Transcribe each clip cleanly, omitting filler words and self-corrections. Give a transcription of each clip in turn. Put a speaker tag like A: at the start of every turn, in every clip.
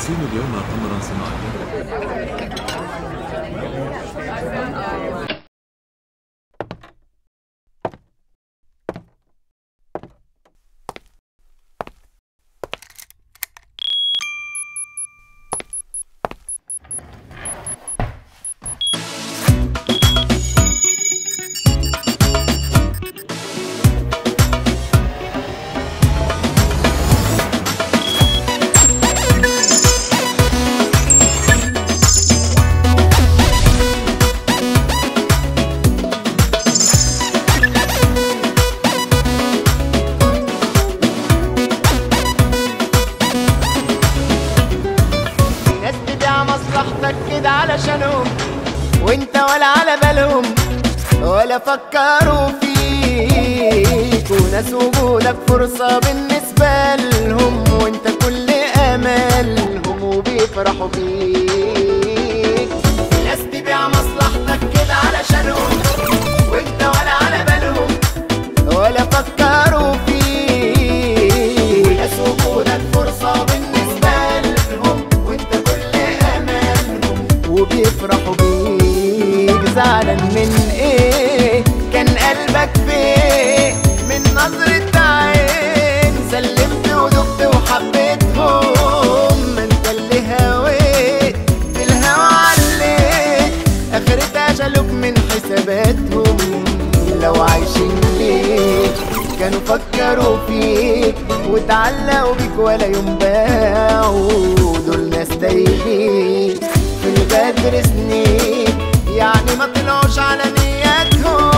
A: ترسم اليوم قمرا صناعيا.
B: مصلحتك كده علشانهم وانت ولا على بالهم ولا فكروا فيك، وناس وجودك فرصة بالنسبة لهم وانت كل امالهم وبيفرحوا بيك. ناس تبيع مصلحتك كده علشانهم وانت ولا على بالهم ولا فكروا فيك، وناس وجودك فرصة بالنسبة لهم وانت كل امالهم وبيفرحوا بيك. زعلان من ايه؟ كان قلبك فين؟ من نظرة عين سلمت ودقت وحبيتهم، ما انت اللي هويت في الهوا عليت اخرتها شالوك من حساباتهم. لو عايشين ليك كانوا فكروا فيك وتعلقوا بيك ولا يوم باعوا، دول ناس تايهين في الغدر سنين يعني ما طلعوش على نياتهم.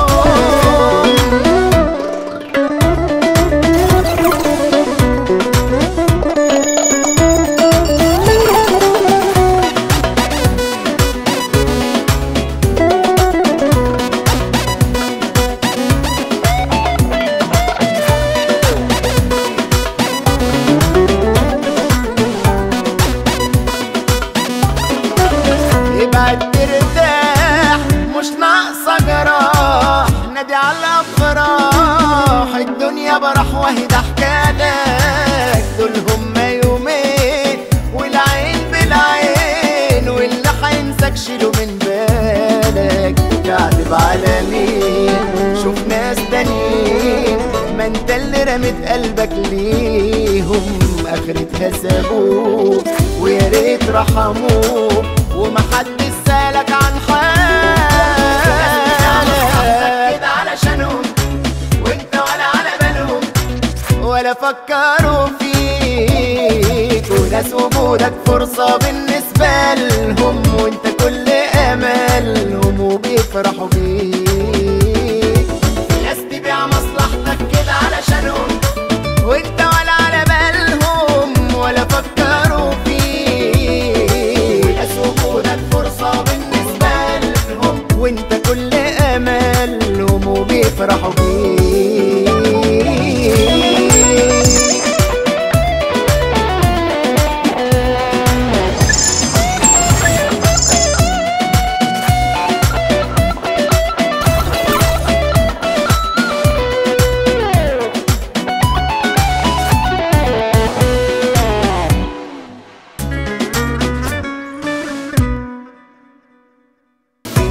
B: ابعد ترتاح مش ناقصة جراح، نادي على الافراح الدنيا براح وهي ضحكالك. دول هما يومين والعين بالعين واللي هينساك شيله من بالك. تعتب على مين؟ شوف ناس تانيين، ما انت اللي رميت قلبك ليهم اخرتها سابوك ويا ريت رحموك ومحدش سالك عن حالك. كده علشانهم وانت ولا على بالهم ولا فكروا فيك، وناس وجودك فرصة بالنسبة لهم وانت كل امالهم وبيفرحوا بيك. ناس تبيع مصلحتك كده علشانهم وانت ولا على بالهم ولا فكروا فيك، ناس وجودك فرصة بالنسبة لهم وانت كل امالهم وبيفرحوا بيك.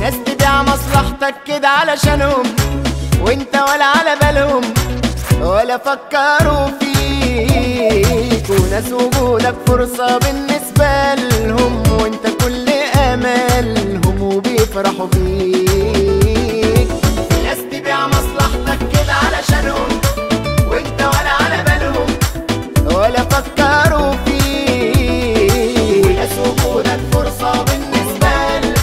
B: ناس تبيع مصلحتك كده علشانهم وانت ولا على بالهم ولا فكروا فيك، وناس وجودك فرصة بالنسبة لهم وانت كل امالهم وبيفرحوا بيك. ناس تبيع مصلحتك كده علشانهم وانت ولا على بالهم ولا فكروا فيك، وناس وجودك فرصة بالنسبة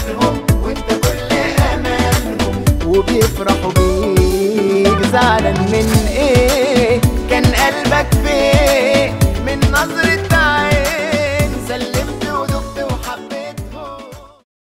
B: لهم وانت كل امالهم وبيفرحوا بيك. زعلان من ايه؟ كان قلبك فين؟ من نظرة